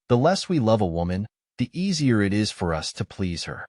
The less we love a woman, the easier it is for us to please her.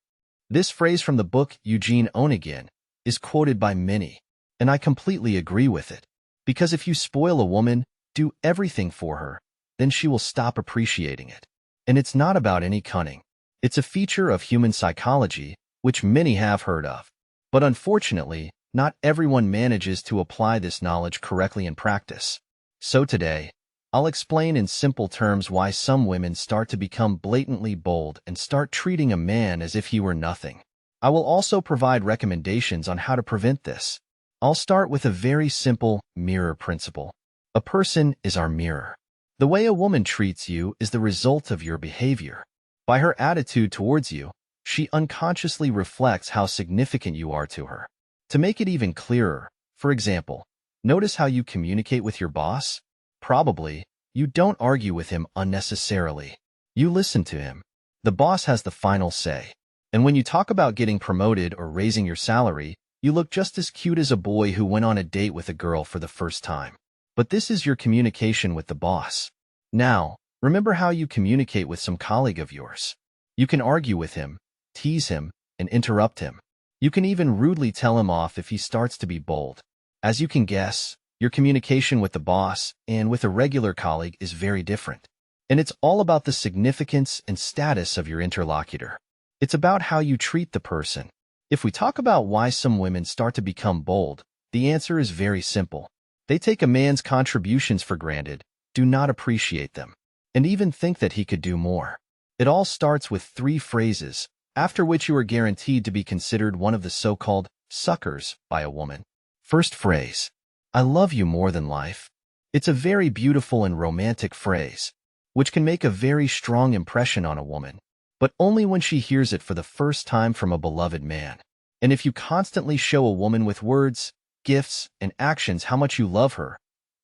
This phrase from the book Eugene Onegin is quoted by many, and I completely agree with it. Because if you spoil a woman, do everything for her, then she will stop appreciating it. And it's not about any cunning. It's a feature of human psychology, which many have heard of. But unfortunately, not everyone manages to apply this knowledge correctly in practice. So today, I'll explain in simple terms why some women start to become blatantly bold and start treating a man as if he were nothing. I will also provide recommendations on how to prevent this. I'll start with a very simple mirror principle. A person is our mirror. The way a woman treats you is the result of your behavior. By her attitude towards you, she unconsciously reflects how significant you are to her. To make it even clearer, for example, notice how you communicate with your boss? Probably, you don't argue with him unnecessarily. You listen to him. The boss has the final say. And when you talk about getting promoted or raising your salary, you look just as cute as a boy who went on a date with a girl for the first time. But this is your communication with the boss. Now, remember how you communicate with some colleague of yours. You can argue with him, tease him, and interrupt him. You can even rudely tell him off if he starts to be bold. As you can guess, your communication with the boss and with a regular colleague is very different. And it's all about the significance and status of your interlocutor. It's about how you treat the person. If we talk about why some women start to become bold, the answer is very simple. They take a man's contributions for granted, do not appreciate them, and even think that he could do more. It all starts with 3 phrases, after which you are guaranteed to be considered one of the so-called suckers by a woman. First phrase, I love you more than life. It's a very beautiful and romantic phrase, which can make a very strong impression on a woman, but only when she hears it for the first time from a beloved man. And if you constantly show a woman with words, gifts, and actions how much you love her,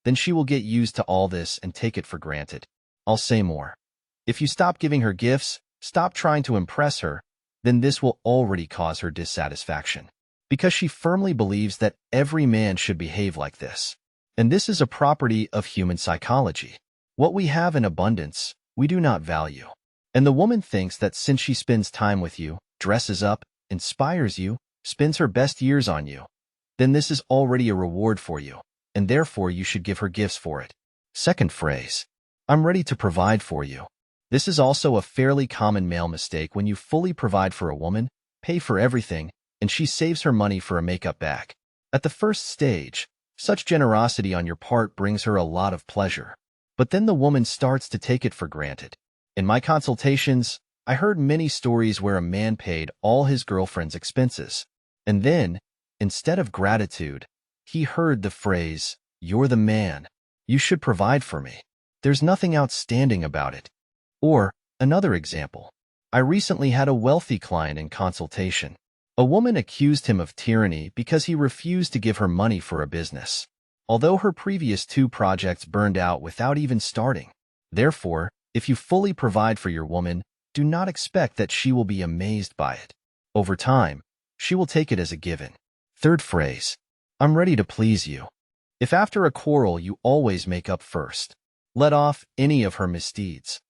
then she will get used to all this and take it for granted. I'll say more. If you stop giving her gifts, stop trying to impress her, then this will already cause her dissatisfaction, because she firmly believes that every man should behave like this. And this is a property of human psychology. What we have in abundance, we do not value. And the woman thinks that since she spends time with you, dresses up, inspires you, spends her best years on you, then this is already a reward for you, and therefore you should give her gifts for it. Second phrase, I'm ready to provide for you. This is also a fairly common male mistake when you fully provide for a woman, pay for everything, and she saves her money for a makeup bag. At the first stage, such generosity on your part brings her a lot of pleasure. But then the woman starts to take it for granted. In my consultations, I heard many stories where a man paid all his girlfriend's expenses. And then, instead of gratitude, he heard the phrase, "You're the man. You should provide for me. There's nothing outstanding about it." Or, another example. I recently had a wealthy client in consultation. A woman accused him of tyranny because he refused to give her money for a business, although her previous 2 projects burned out without even starting. Therefore, if you fully provide for your woman, do not expect that she will be amazed by it. Over time, she will take it as a given. Third phrase, I'm ready to please you. If after a quarrel you always make up first, let off any of her misdeeds,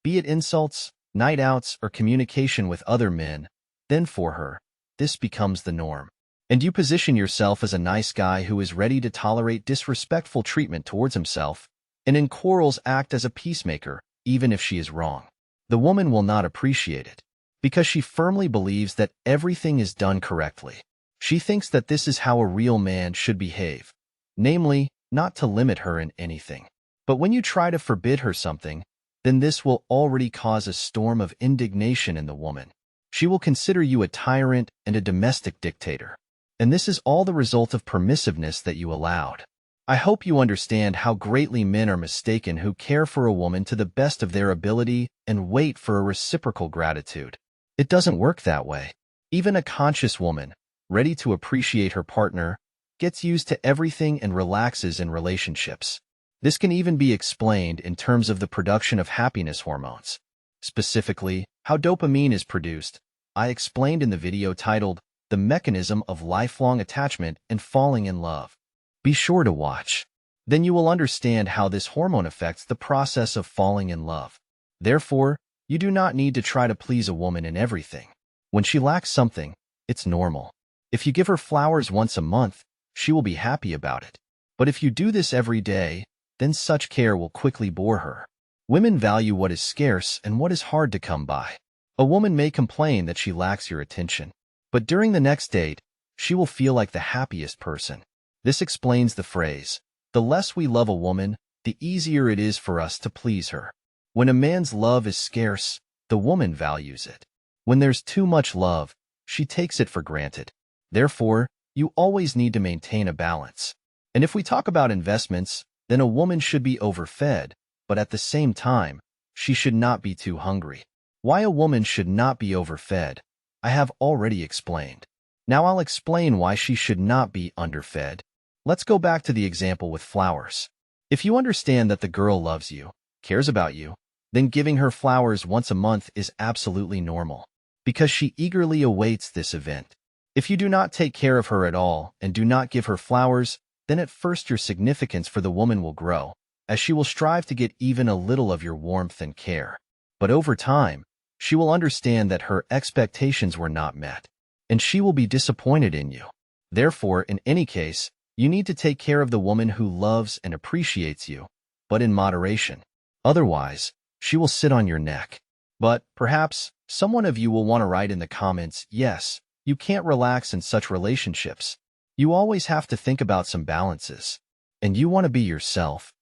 be it insults, night outs, or communication with other men, then for her, this becomes the norm. And you position yourself as a nice guy who is ready to tolerate disrespectful treatment towards himself, and in quarrels act as a peacemaker, even if she is wrong. The woman will not appreciate it, because she firmly believes that everything is done correctly. She thinks that this is how a real man should behave, namely, not to limit her in anything. But when you try to forbid her something, then this will already cause a storm of indignation in the woman. She will consider you a tyrant and a domestic dictator. And this is all the result of permissiveness that you allowed. I hope you understand how greatly men are mistaken who care for a woman to the best of their ability and wait for a reciprocal gratitude. It doesn't work that way. Even a conscious woman, ready to appreciate her partner, gets used to everything and relaxes in relationships. This can even be explained in terms of the production of happiness hormones. Specifically, how dopamine is produced, I explained in the video titled, The Mechanism of Lifelong Attachment and Falling in Love. Be sure to watch. Then you will understand how this hormone affects the process of falling in love. Therefore, you do not need to try to please a woman in everything. When she lacks something, it's normal. If you give her flowers once a month, she will be happy about it. But if you do this every day, then such care will quickly bore her. Women value what is scarce and what is hard to come by. A woman may complain that she lacks your attention, but during the next date, she will feel like the happiest person. This explains the phrase, "The less we love a woman, the easier it is for us to please her." When a man's love is scarce, the woman values it. When there's too much love, she takes it for granted. Therefore, you always need to maintain a balance. And if we talk about investments, then a woman should be overfed, but at the same time, she should not be too hungry. Why a woman should not be overfed, I have already explained. Now I'll explain why she should not be underfed. Let's go back to the example with flowers. If you understand that the girl loves you, cares about you, then giving her flowers once a month is absolutely normal, because she eagerly awaits this event. If you do not take care of her at all and do not give her flowers, then at first your significance for the woman will grow, as she will strive to get even a little of your warmth and care. But over time, she will understand that her expectations were not met, and she will be disappointed in you. Therefore, in any case, you need to take care of the woman who loves and appreciates you, but in moderation. Otherwise, she will sit on your neck. But perhaps someone of you will want to write in the comments, "Yes, you can't relax in such relationships. You always have to think about some balances, and you want to be yourself."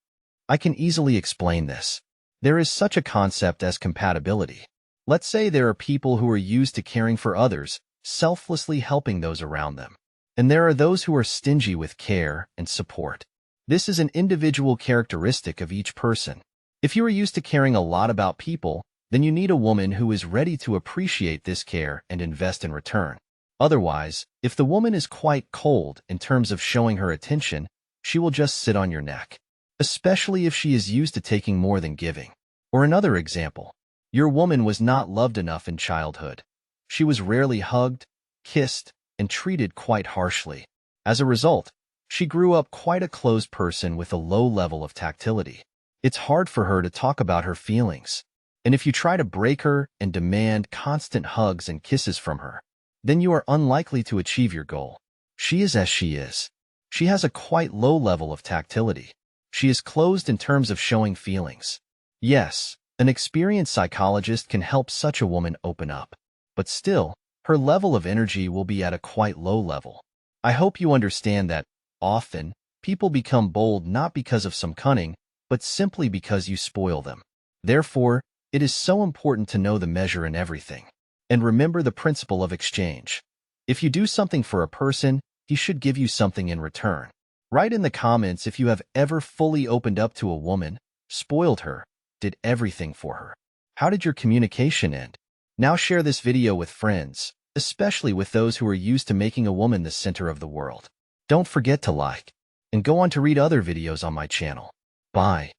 I can easily explain this. There is such a concept as compatibility. Let's say there are people who are used to caring for others, selflessly helping those around them. And there are those who are stingy with care and support. This is an individual characteristic of each person. If you are used to caring a lot about people, then you need a woman who is ready to appreciate this care and invest in return. Otherwise, if the woman is quite cold in terms of showing her attention, she will just sit on your neck, especially if she is used to taking more than giving. Or another example, your woman was not loved enough in childhood. She was rarely hugged, kissed, and treated quite harshly. As a result, she grew up quite a closed person with a low level of tactility. It's hard for her to talk about her feelings. And if you try to break her and demand constant hugs and kisses from her, then you are unlikely to achieve your goal. She is as she is. She has a quite low level of tactility. She is closed in terms of showing feelings. Yes, an experienced psychologist can help such a woman open up. But still, her level of energy will be at a quite low level. I hope you understand that, often, people become bold not because of some cunning, but simply because you spoil them. Therefore, it is so important to know the measure in everything. And remember the principle of exchange. If you do something for a person, he should give you something in return. Write in the comments if you have ever fully opened up to a woman, spoiled her, did everything for her. How did your communication end? Now share this video with friends, especially with those who are used to making a woman the center of the world. Don't forget to like, and go on to read other videos on my channel. Bye.